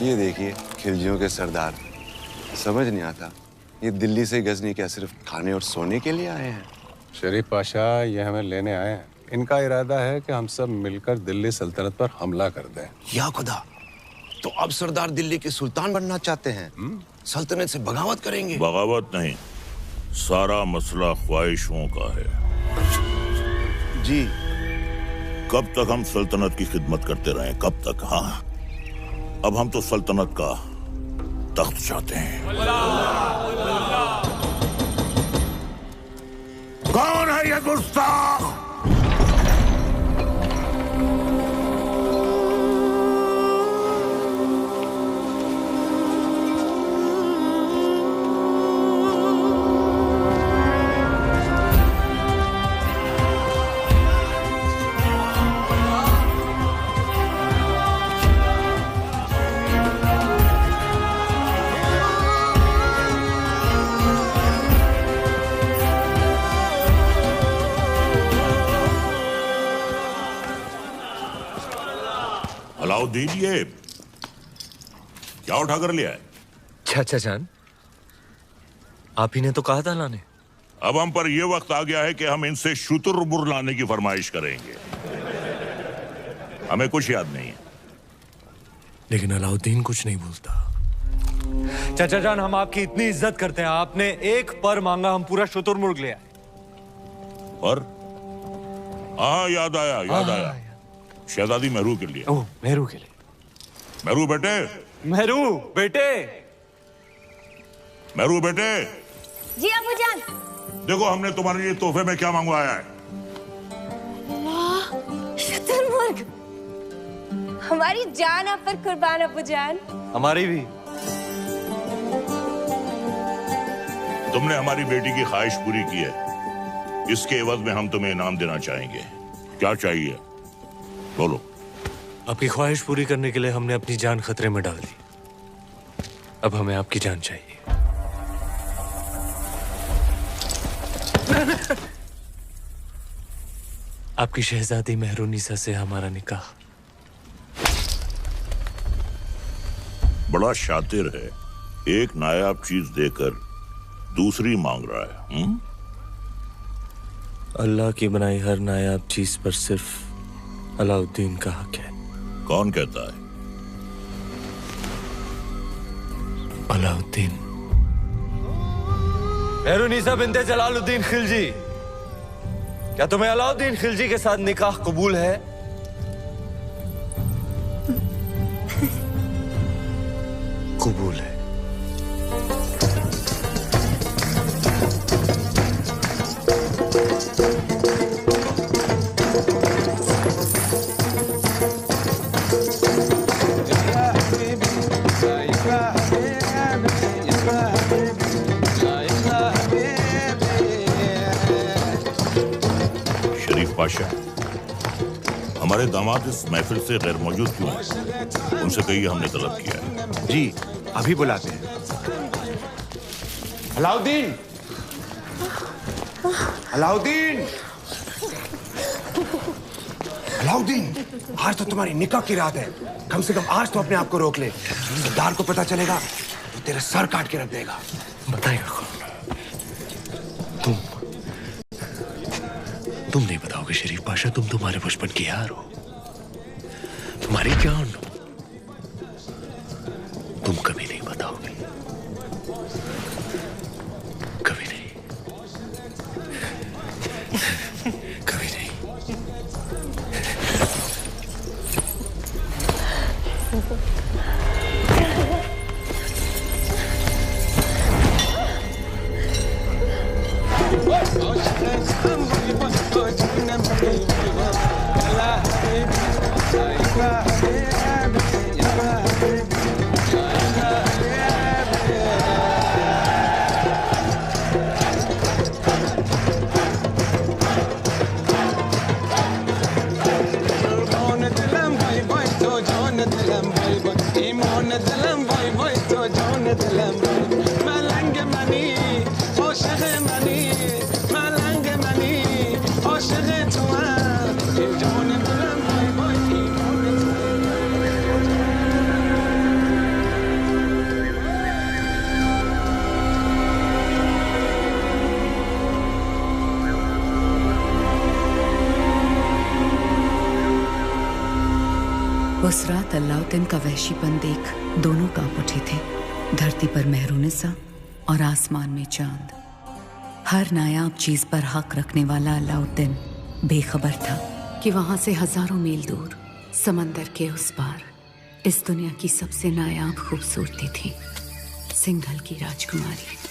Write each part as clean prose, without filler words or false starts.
ये देखिए खिलजियों के सरदार। समझ नहीं आता, ये दिल्ली से गजनी क्या सिर्फ खाने और सोने के लिए आए हैं? शरीफ पाशा, ये हमें लेने आए हैं। इनका इरादा है कि हम सब मिलकर दिल्ली सल्तनत पर हमला कर दें। या खुदा, तो अब सरदार दिल्ली के सुल्तान बनना चाहते हैं? सल्तनत से बगावत करेंगे? बगावत नहीं, सारा मसला ख्वाहिशों का है। जी। कब तक हम सल्तनत की खिदमत करते रहें? कब तक? हाँ, अब हम तो सल्तनत का तख्त चाहते हैं। कौन है ये गुस्ताख? अलाउद्दीन, ये क्या उठा कर लिया है? चाचा जान, आप ही ने तो कहा था लाने। अब हम पर यह वक्त आ गया है कि हम इनसे शुतुरमुर्ग लाने की फरमाइश करेंगे। हमें कुछ याद नहीं है। लेकिन अलाउद्दीन कुछ नहीं बोलता। चाचा जान, हम आपकी इतनी इज्जत करते हैं, आपने एक पर मांगा, हम पूरा शुतुरमुर्ग ले आए। पर? हाँ, याद आया। शहजादी मेहरू के लिए। ओह, मेहरू के लिए। मेहरू बेटे। जी अबूजान। देखो, हमने तुम्हारे लिए तोहफे में क्या मंगवाया है। वाह, शुतुरमुर्ग। हमारी जान आप पर कुर्बान अबूजान। हमारी भी। तुमने हमारी बेटी की ख्वाहिश पूरी की है, इसके एवज में हम तुम्हें इनाम देना चाहेंगे। क्या चाहिए? बोलो। आपकी ख्वाहिश पूरी करने के लिए हमने अपनी जान खतरे में डाल दी। अब हमें आपकी जान चाहिए। आपकी शहजादी मेहरुनिसा से हमारा निकाह। बड़ा शातिर है, एक नायाब चीज देकर दूसरी मांग रहा है। अल्लाह की बनाई हर नायाब चीज पर सिर्फ अलाउद्दीन का हक है। कौन कहता है? अलाउद्दीन। मेहरुनिसा बिन्ते जलालुद्दीन खिलजी, क्या तुम्हें अलाउद्दीन खिलजी के साथ निकाह कबूल है? कबूल है। पाशा, हमारे दामाद इस महफिल से गैर मौजूद क्यों हैं? उनसे कहिए हमने तलब किया है। जी, अभी बुलाते हैं। अलाउद्दीन! अलाउद्दीन! अलाउद्दीन, आज तो तुम्हारी निकाह की रात है। कम से कम आज तो अपने आप को रोक ले। सरदार को पता चलेगा तो तेरा सर काट के रख देगा। बताएगा कौन? तुम नहीं बताओगे शरीफ पाशा, तुम तुम्हारे बचपन की यार हो, तुम्हारी जान हो। तुम कभी नहीं बताओगे, कभी नहीं, कभी नहीं। उस रात अलाउद्दीन का वहशीपन देख दोनों कांप उठे थे। धरती पर मेहरुनिसा और आसमान में चांद। हर नायाब चीज पर हक रखने वाला अलाउद्दीन बेखबर था कि वहां से हजारों मील दूर समंदर के उस पार इस दुनिया की सबसे नायाब खूबसूरती थी सिंघल की राजकुमारी।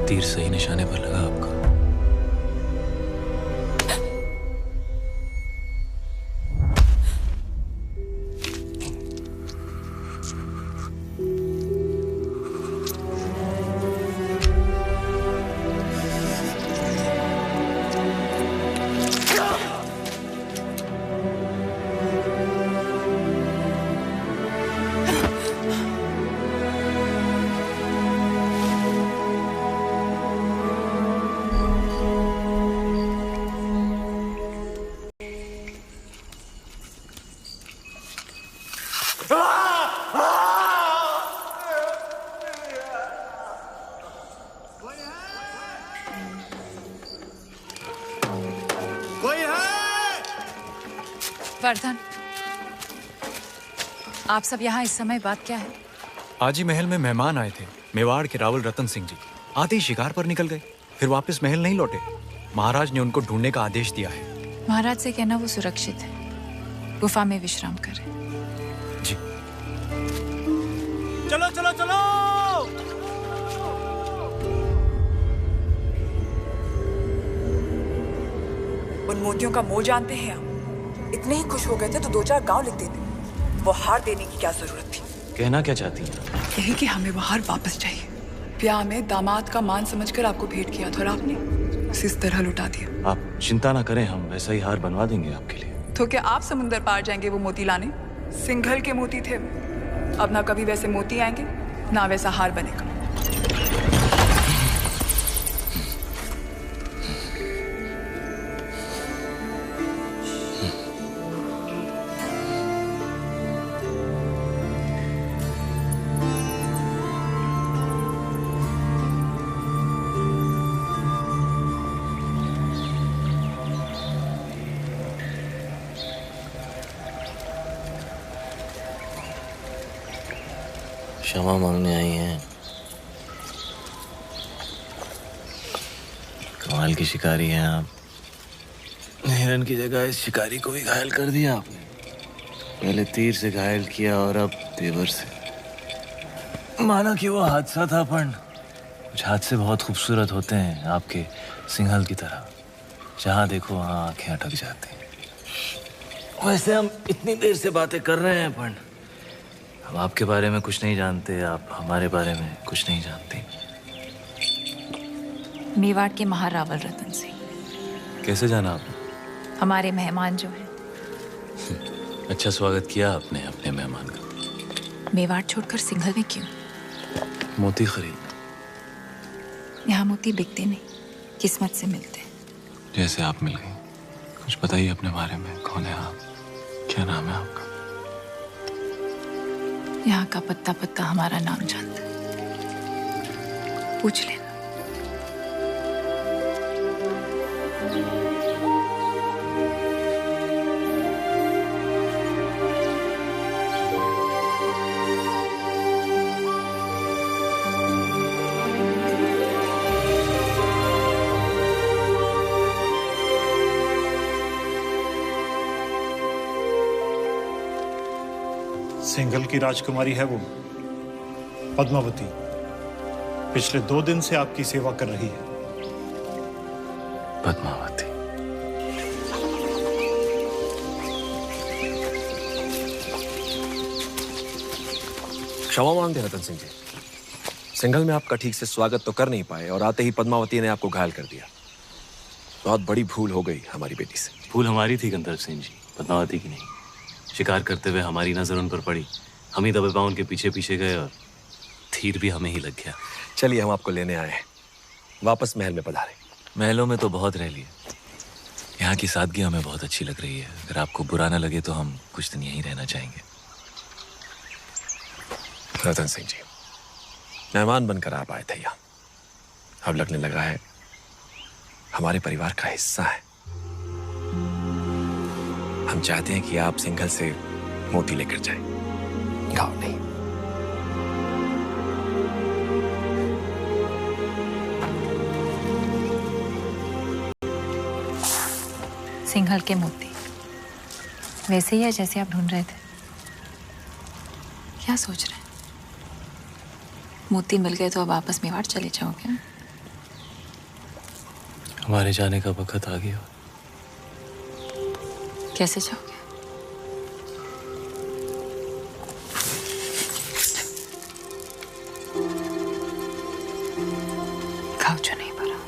तीर सही निशाने पर लगा आपका। वर्धन, आप सब यहाँ इस समय बात क्या है? आज ही महल में मेहमान आए थे, मेवाड़ के रावल रतन सिंह जी। आते ही शिकार पर निकल गए, फिर वापस महल नहीं लौटे। महाराज ने उनको ढूंढने का आदेश दिया है। महाराज से कहना वो सुरक्षित है, गुफा में विश्राम करें। जी। चलो चलो चलो। उन मोतियों का मोह जानते हैं आप? इतने ही खुश हो गए थे तो 2-4 गांव लिख देते। वो हार देने की क्या जरूरत थी? कहना क्या चाहती हैं? यही कि हमें वो हार वापस चाहिए। ब्याह में दामाद का मान समझकर आपको भेंट किया था और आपने उसे इस तरह लुटा दिया। आप चिंता ना करें, हम वैसा ही हार बनवा देंगे आपके लिए। तो क्या आप समुंदर पार जाएंगे वो मोती लाने? सिंघल के मोती थे। अब ना कभी वैसे मोती आएंगे ना वैसा हार बनेगा। क्षमा मांगने आई हैं। कमाल की शिकारी हैं आप। हिरन की जगह इस शिकारी को भी घायल कर दिया आपने। पहले तीर से घायल किया और अब तेवर से। माना कि वो हादसा था, पर कुछ हादसे बहुत खूबसूरत होते हैं आपके सिंघल की तरह। जहां देखो वहां आंखें अटक जाती हैं। वैसे हम इतनी देर से बातें कर रहे हैं, पर हम आपके बारे में कुछ नहीं जानते, आप हमारे बारे में कुछ नहीं जानते। मेवाड़ के महारावल रतन सिंह। कैसे जाना आपने? हमारे मेहमान जो है। अच्छा स्वागत किया आपने अपने मेहमान का। मेवाड़ छोड़कर सिंघल में क्यों? मोती खरीद। यहाँ मोती बिकते नहीं, किस्मत से मिलते। जैसे आप मिल गई। कुछ बताइए अपने बारे में, कौन है आप, क्या नाम है आपका? यहाँ का पत्ता पत्ता हमारा नाम जानता है, पूछ लेना। सिंघल की राजकुमारी है वो, पद्मावती। पिछले 2 दिन से आपकी सेवा कर रही है। पद्मावती। क्षमा मांगते रतन सिंह जी, सिंघल में आपका ठीक से स्वागत तो कर नहीं पाए और आते ही पद्मावती ने आपको घायल कर दिया। बहुत बड़ी भूल हो गई हमारी बेटी से। भूल हमारी थी गंधर्व सिंह जी, पद्मावती की नहीं। शिकार करते हुए हमारी नजर उन पर पड़ी, हम ही दबे पांव उनके पीछे पीछे गए और तीर भी हमें ही लग गया। चलिए हम आपको लेने आए हैं, वापस महल में पधारें। महलों में तो बहुत रह लिए, यहाँ की सादगी हमें बहुत अच्छी लग रही है। अगर आपको बुरा ना लगे तो हम कुछ दिन यहीं रहना चाहेंगे। रतन सिंह जी, मेहमान बनकर आप आए थे यहाँ, अब लगने लगा है हमारे परिवार का हिस्सा है। हम चाहते हैं कि आप सिंघल से मोती लेकर जाएं, गाँव नहीं। सिंघल के मोती वैसे ही है जैसे आप ढूंढ रहे थे? क्या सोच रहे हैं? मोती मिल गए तो अब वापस मेवाड़ चले जाओगे? हमारे जाने का वक्त आ गया। कैसे जाओगे? घाव जो नहीं भरा।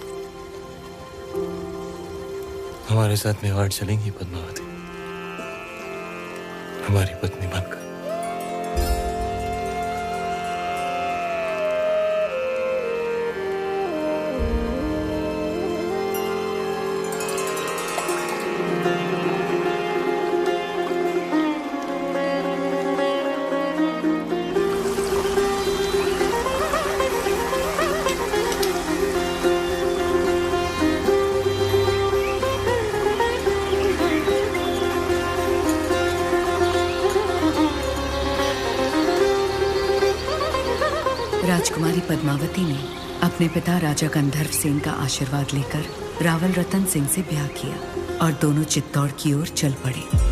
हमारे साथ मेवाड़ चलेंगी पद्मावती, हमारी पत्नी बनकर। राजकुमारी पद्मावती ने अपने पिता राजा गंधर्व सिंह का आशीर्वाद लेकर रावल रतन सिंह से ब्याह किया और दोनों चित्तौड़ की ओर चल पड़े।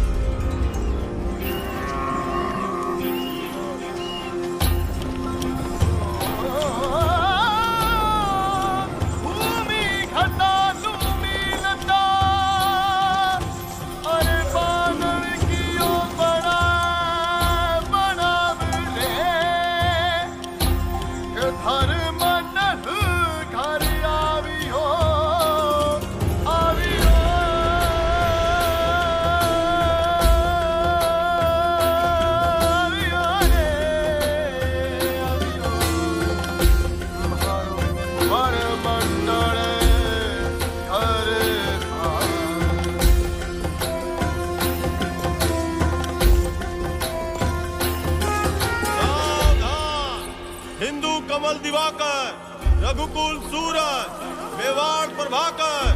रघुकुल सूरज, मेवाड़ प्रभाकर,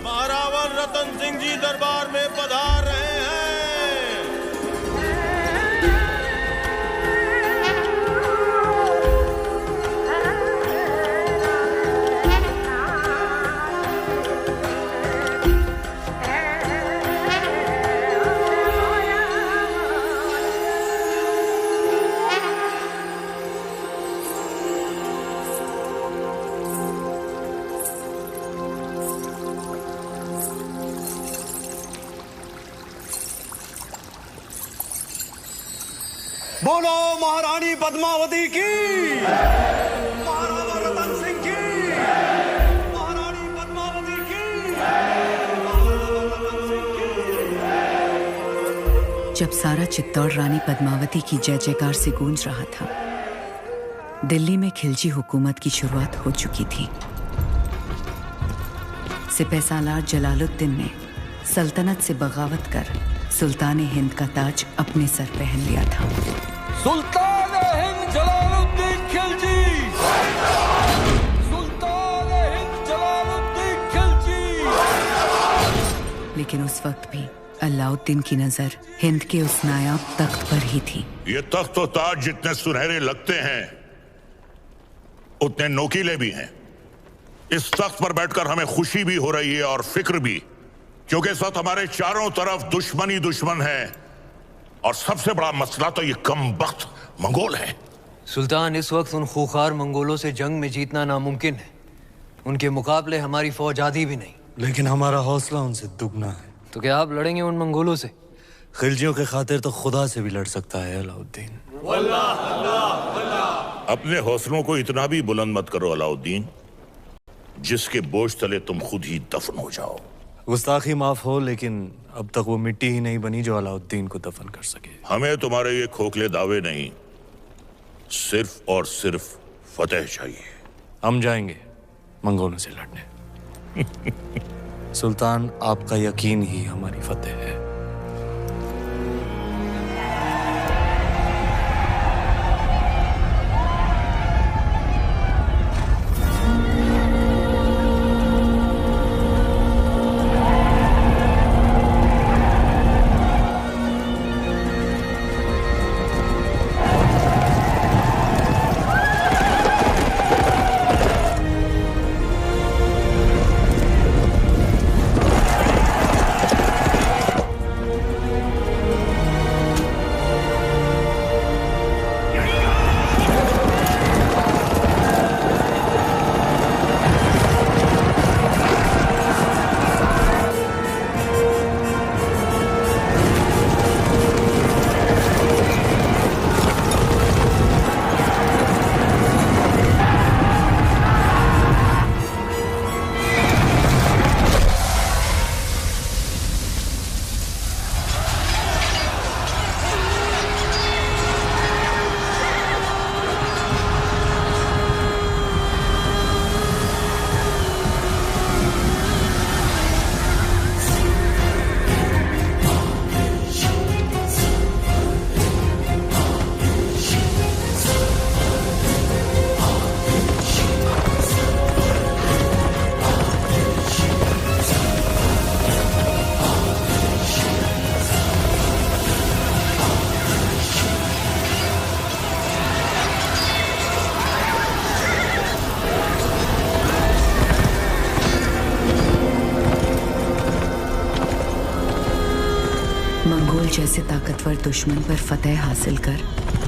महारावल रतन सिंह जी दरबार में पधार रहे हैं। बोलो महारानी पद्मावती की, महाराणा रतन सिंह की, महारानी पद्मावती की, महाराणा रतन सिंह की। जब सारा चित्तौड़ रानी पद्मावती की जय जयकार से गूंज रहा था, दिल्ली में खिलजी हुकूमत की शुरुआत हो चुकी थी। सिपहसालार जलालुद्दीन ने सल्तनत से बगावत कर सुल्तान हिंद का ताज अपने सर पहन लिया था। सुल्तान हिंद जलालुद्दीन खिलजी, सुल्तान हिंद जलालुद्दीन खिलजी। लेकिन उस वक्त भी अलाउद्दीन की नजर हिंद के उस नायाब तख्त पर ही थी। ये तख्त और ताज जितने सुनहरे लगते हैं उतने नोकीले भी हैं। इस तख्त पर बैठकर हमें खुशी भी हो रही है और फिक्र भी, क्योंकि इस वक्त हमारे चारों तरफ दुश्मनी दुश्मन है और सबसे बड़ा मसला तो ये कमबख्त मंगोल है। सुल्तान, इस वक्त उन खूंखार मंगोलों से जंग में जीतना नामुमकिन है। उनके मुकाबले हमारी फौज आधी भी नहीं। लेकिन हमारा हौसला उनसे दुगना है। तो क्या आप लड़ेंगे उन मंगोलों से? खिलजियों के खातिर तो खुदा से भी लड़ सकता है अलाउद्दीन। अपने हौसलों को इतना भी बुलंद मत करो अलाउद्दीन, जिसके बोझ तले तुम खुद ही दफन हो जाओ। गुस्ताखी माफ हो, लेकिन अब तक वो मिट्टी ही नहीं बनी जो अलाउद्दीन को दफन कर सके। हमें तुम्हारे ये खोखले दावे नहीं, सिर्फ और सिर्फ फतेह चाहिए। हम जाएंगे मंगोलों से लड़ने। सुल्तान, आपका यकीन ही हमारी फतेह है। मंगोल जैसे ताकतवर दुश्मन पर फतेह हासिल कर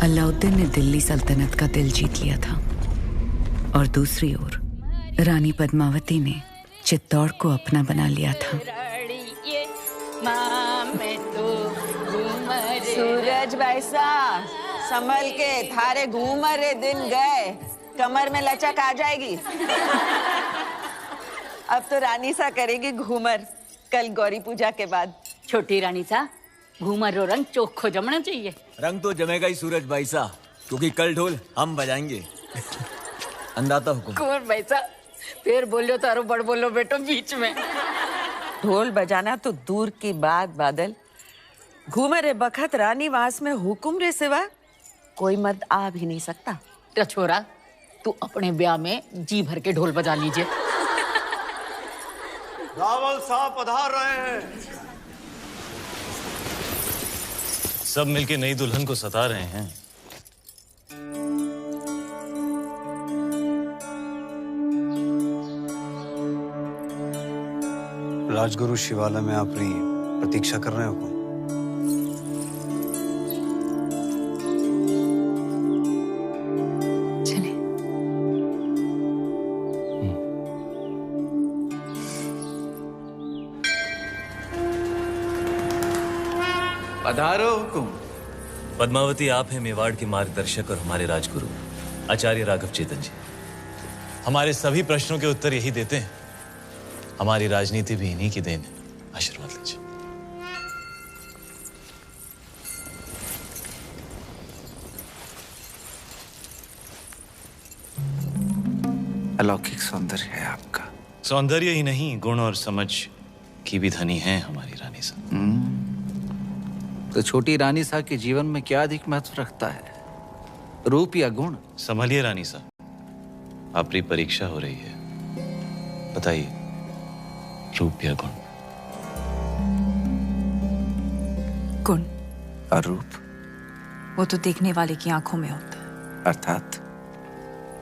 अलाउद्दीन ने दिल्ली सल्तनत का दिल जीत लिया था, और दूसरी ओर रानी पद्मावती ने चित्तौड़ को अपना बना लिया था। सूरज बैसा संभल के, थारे घूमर दिन गए, कमर में लचक आ जाएगी। अब तो रानी सा करेगी घूमर, कल गौरी पूजा के बाद। छोटी रानी सा, घूमर रो रंग चोखो जमना चाहिए। रंग तो जमेगा ही सूरज भाई सा, क्योंकि कल ढोल हम बजाएंगे। अंदाता हुकुम। कुंवर भाई सा, फिर बोलो तारो बड़ बोलो बेटो बीच में। ढोल बजाना तो दूर की बात बादल, घूमर बखत रानी वास में हुकुम रे सिवा कोई मर्द आ भी नहीं सकता। तो छोरा, तू अपने ब्याह में जी भर के ढोल बजा लीजिए। रावल साहब पधार रहे हैं। सब मिलके नई दुल्हन को सता रहे हैं। राजगुरु शिवालय में अपनी प्रतीक्षा कर रहे हो? पधारो हुकुम। पद्मावती, आप हैं मेवाड़ के मार्गदर्शक और हमारे राजगुरु आचार्य राघव चेतन जी। हमारे सभी प्रश्नों के उत्तर यही देते हैं। हमारी राजनीति भी इन्हीं की देन है। आशीर्वाद लीजिए। अलौकिक सौंदर्य है आपका। सौंदर्य ही नहीं, गुण और समझ की भी धनी है हमारी रानी साहब। तो छोटी रानी साहब के जीवन में क्या अधिक महत्व रखता है, रूप या गुण? संभलिए रानी साहब, आपकी परीक्षा हो रही है। बताइए, रूप या गुण? गुण। और रूप? वो तो देखने वाले की आंखों में होता है। अर्थात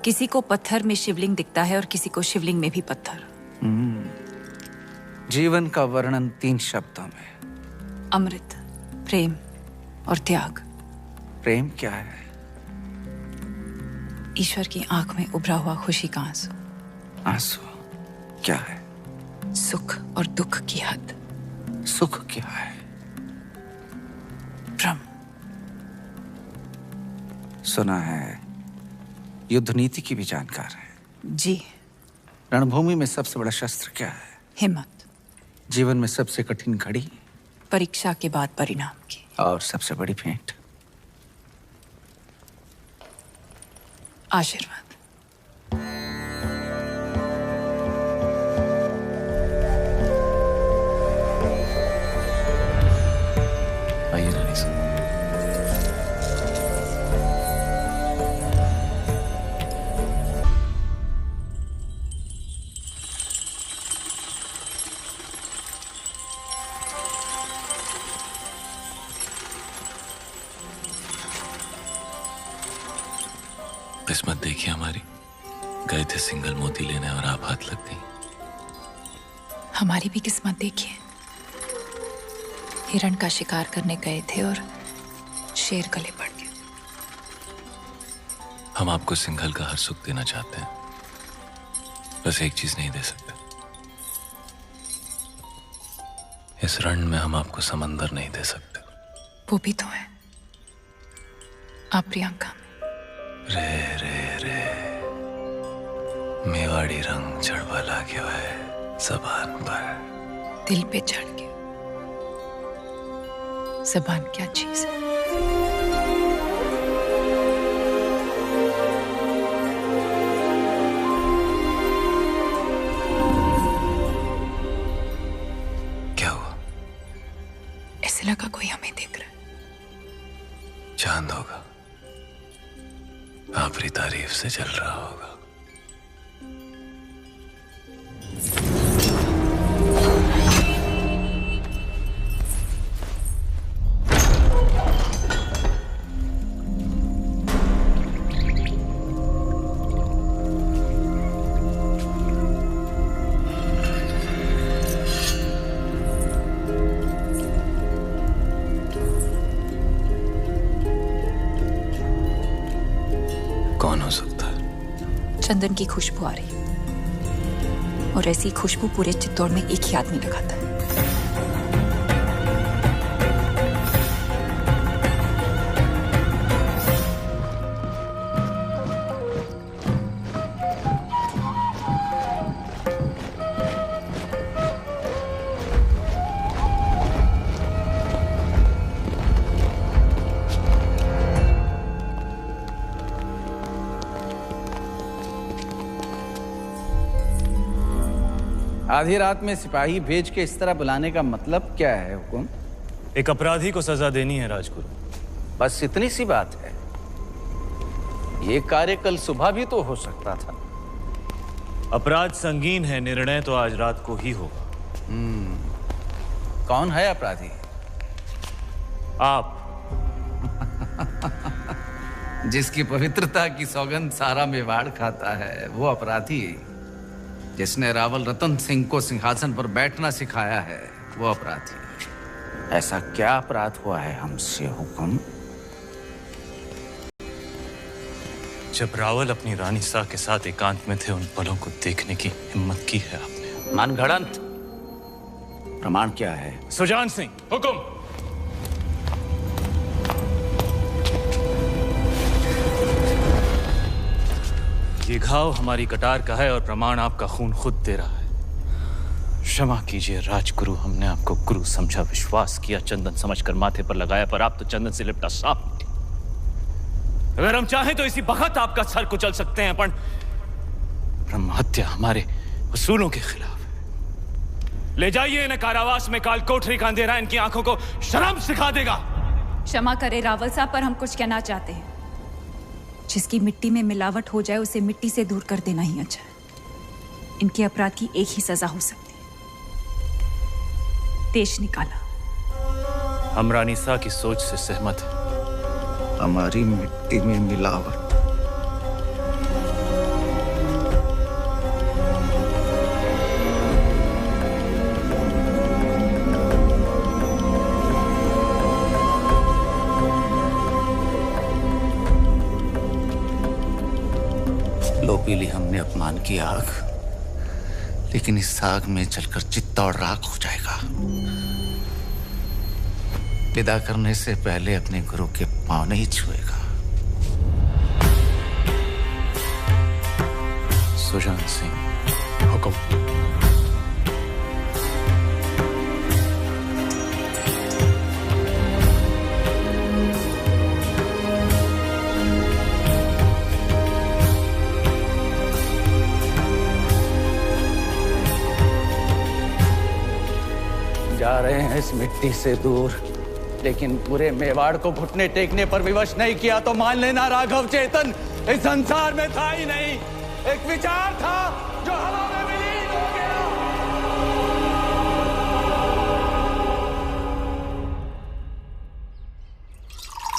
किसी को पत्थर में शिवलिंग दिखता है और किसी को शिवलिंग में भी पत्थर। जीवन का वर्णन 3 शब्दों में। अमृत, प्रेम और त्याग। प्रेम क्या है? ईश्वर की आंख में उभरा हुआ खुशी का आंसू। आंसू क्या है? सुख और दुख की हद। सुख क्या है? ब्रह्म। सुना है युद्ध नीति की भी जानकार है। जी। रणभूमि में सबसे बड़ा शस्त्र क्या है? हिम्मत। जीवन में सबसे कठिन घड़ी? परीक्षा के बाद परिणाम की। और सबसे बड़ी भेंट? आशीर्वाद। आइए रानी साहब। किस्मत देखिए हमारी, गए थे सिंगल मोती लेने और आप हाथ लग गई। हमारी भी किस्मत देखिए, हिरण का शिकार करने गए थे और शेर गले पड़ गया। हम आपको सिंघल का हर सुख देना चाहते हैं, बस एक चीज नहीं दे सकते। इस रण में हम आपको समंदर नहीं दे सकते। वो भी तो है आप प्रियंका। रे रे रे मेवाड़ी रंग चढ़वा गया है जबान पर। दिल पे चढ़ गया। जबान क्या चीज है? क्या हुआ? ऐसे लगा कोई हमें देख रहा है। चांद होगा, आपकी तारीफ से जल रहा होगा। कौन हो सकता है? चंदन की खुशबू आ रही है, और ऐसी खुशबू पूरे चित्तौड़ में एक ही आदमी लगाता है। आधी रात में सिपाही भेज के इस तरह बुलाने का मतलब क्या है हुकुम? एक अपराधी को सजा देनी है राजगुरु। बस इतनी सी बात है। ये कार्य कल सुबह भी तो हो सकता था। अपराध संगीन है, निर्णय तो आज रात को ही होगा। कौन है अपराधी? आप। जिसकी पवित्रता की सौगंध सारा मेवाड़ खाता है वो अपराधी। जिसने रावल रतन सिंह को सिंहासन पर बैठना सिखाया है वो अपराधी। ऐसा क्या अपराध हुआ है हमसे हुकुम? जब रावल अपनी रानी सा के साथ एकांत में थे, उन पलों को देखने की हिम्मत की है आपने। मनगढ़ंत। प्रमाण क्या है? सुजान सिंह। हुकुम। ये घाव हमारी कटार का है और प्रमाण आपका खून खुद दे रहा है। क्षमा कीजिए राजगुरु, हमने आपको गुरु समझा, विश्वास किया, चंदन समझकर माथे पर लगाया, पर आप तो चंदन से लिपटा सांप निकले। अगर हम चाहें तो इसी बखत आपका सर कुचल सकते हैं, पर ब्रह्म हत्या हमारे उसूलों के खिलाफ है। ले जाइए इन्हें कारावास में, काल कोठरी का अंधेरा इनकी आंखों को शर्म सिखा देगा। क्षमा करे रावल साहब, पर हम कुछ कहना चाहते हैं। जिसकी मिट्टी में मिलावट हो जाए उसे मिट्टी से दूर कर देना ही अच्छा है। इनके अपराध की एक ही सजा हो सकती है, देश निकाला। हम रानी सा की सोच से सहमत हैं। हमारी मिट्टी में मिलावट। लो पी ली हमने अपमान की आग, लेकिन इस आग में जलकर चित्ता और राख हो जाएगा। विदा करने से पहले अपने गुरु के पांव नहीं छुएगा। सुजान सिंह, हुक्म। जा रहे हैं इस मिट्टी से दूर, लेकिन पूरे मेवाड़ को घुटने टेकने पर विवश नहीं किया तो मान लेना राघव चेतन इस संसार में था ही नहीं। एक विचार था जो हवा में विलीन हो गया।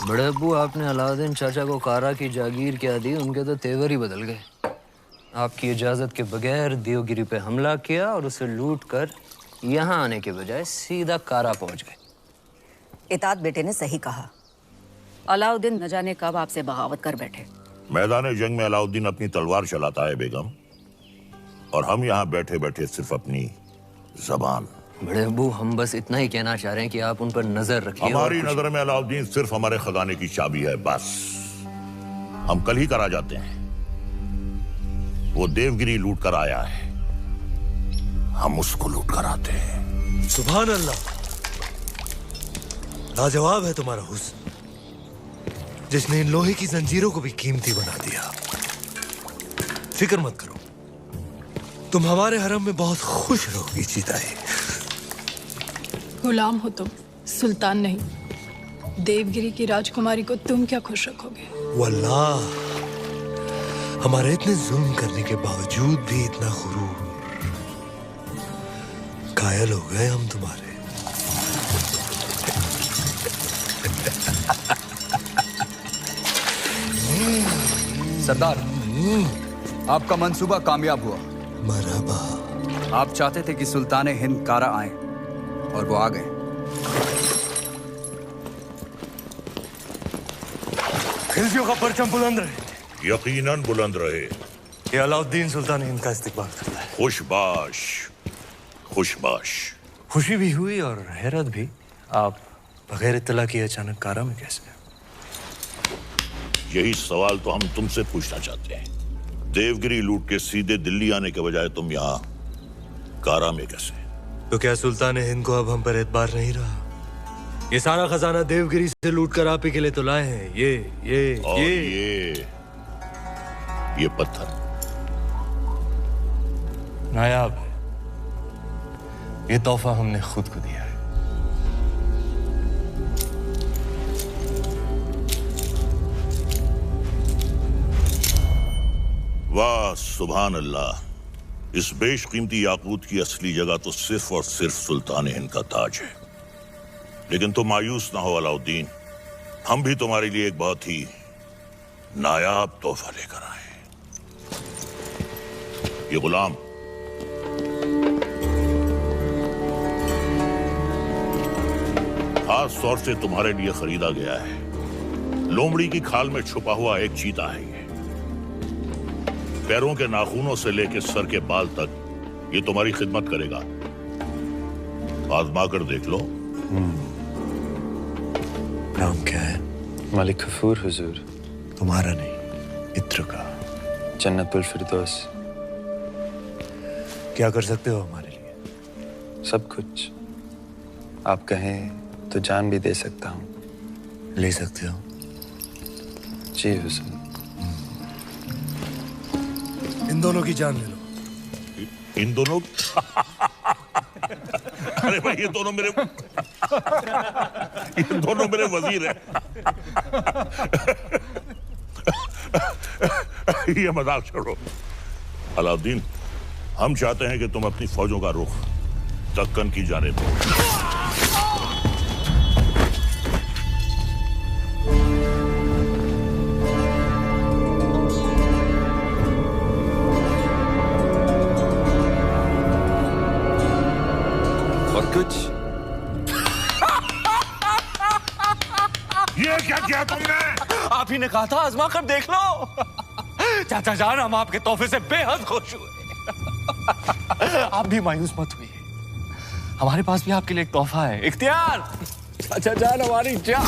बड़े अब्बू, आपने अलाउद्दीन चाचा को कारा की जागीर क्या दी, उनके तो तेवर ही बदल गए। आपकी इजाजत के बगैर देवगिरी पे हमला किया और उसे लूट कर यहाँ आने के बजाय सीधा कारा पहुंच गए। इताद बेटे ने सही कहा। अलाउद्दीन न जाने कब आपसे बगावत कर बैठे। मैदान जंग में अलाउद्दीन अपनी तलवार चलाता है बेगम, और हम यहाँ बैठे बैठे सिर्फ अपनी जबान। बड़े अब्बू, हम बस इतना ही कहना चाह रहे हैं कि आप उन पर नजर रखिए। हमारी नजर में अलाउद्दीन सिर्फ हमारे खजाने की चाबी है, बस। हम कल ही करा जाते हैं। वो देवगिरी लूट कर आया है, हम उसको लूट कर आते हैं। सुभान अल्लाह, लाजवाब है तुम्हारा हुस्न, जिसने इन लोहे की जंजीरों को भी कीमती बना दिया। फिक्र मत करो, तुम हमारे हरम में बहुत खुश रहोगी जीताई। गुलाम हो तुम, सुल्तान नहीं। देवगिरी की राजकुमारी को तुम क्या खुश रखोगे? वल्लाह, हमारे इतने जुल्म करने के बावजूद भी इतना गुरूर, कायल हो गए हम तुम्हारे। सरदार, आपका मंसूबा कामयाब हुआ। मरहबा। आप चाहते थे कि सुल्तान हिंद कारा आए, और वो आ गए। खिलजियों का परचम बुलंद रहे। यकीनन बुलंद रहे। ये अलाउद्दीन सुल्तान हिंद का इस्तिकबाल करता है। खुशबाश, खुशबाश। खुशी भी हुई और हैरत भी। आप बगैर इत्तला किए अचानक कारा में कैसे? यही सवाल तो हम तुमसे पूछना चाहते हैं। देवगिरी लूट के सीधे दिल्ली आने के बजाय तुम यहाँ कारा में कैसे? तो क्या सुल्तान हिंद को अब हम पर एतबार नहीं रहा? ये सारा खजाना देवगिरी से लूट कर आप ही के लिए तो लाए हैं। ये पत्थर नायाब है। ये तोहफा हमने खुद को दिया है। वाह सुभान अल्लाह, इस बेशकीमती याकूत की असली जगह तो सिर्फ और सिर्फ सुल्तान हिंद का ताज है। लेकिन तुम मायूस ना हो अलाउद्दीन, हम भी तुम्हारे लिए एक बहुत ही नायाब तोहफा लेकर आए। ये गुलाम खास तौर से तुम्हारे लिए खरीदा गया है। लोमड़ी की खाल में छुपा हुआ एक चीता है। ये पैरों के नाखूनों से लेकर सर के बाल तक ये तुम्हारी खिदमत करेगा। आजमा कर देख लो। नाम क्या है? मलिक गफूर हुजूर। तुम्हारा नहीं, मित्र का। जन्नतुल फिरदौस। क्या कर सकते हो हमारे लिए? सब कुछ। आप कहें तो जान भी दे सकता हूँ। ले सकते हो? जी हुजूर। इन दोनों की जान ले लो। इन दोनों? अरे भाई ये दोनों मेरे वजीर हैं। ये मजाक छोड़ो। अलाउद्दीन, हम चाहते हैं कि तुम अपनी फौजों का रुख दक्कन की जानिब हो। और कुछ? ये क्या किया तुमने? आप ही ने कहा था आजमा कर देख लो। चाचा जान, हम आपके तोहफे से बेहद खुश हुए। आप भी मायूस मत हुए, हमारे पास भी आपके लिए एक तोहफा है। इख्तियार, चाचा जान हमारी जान।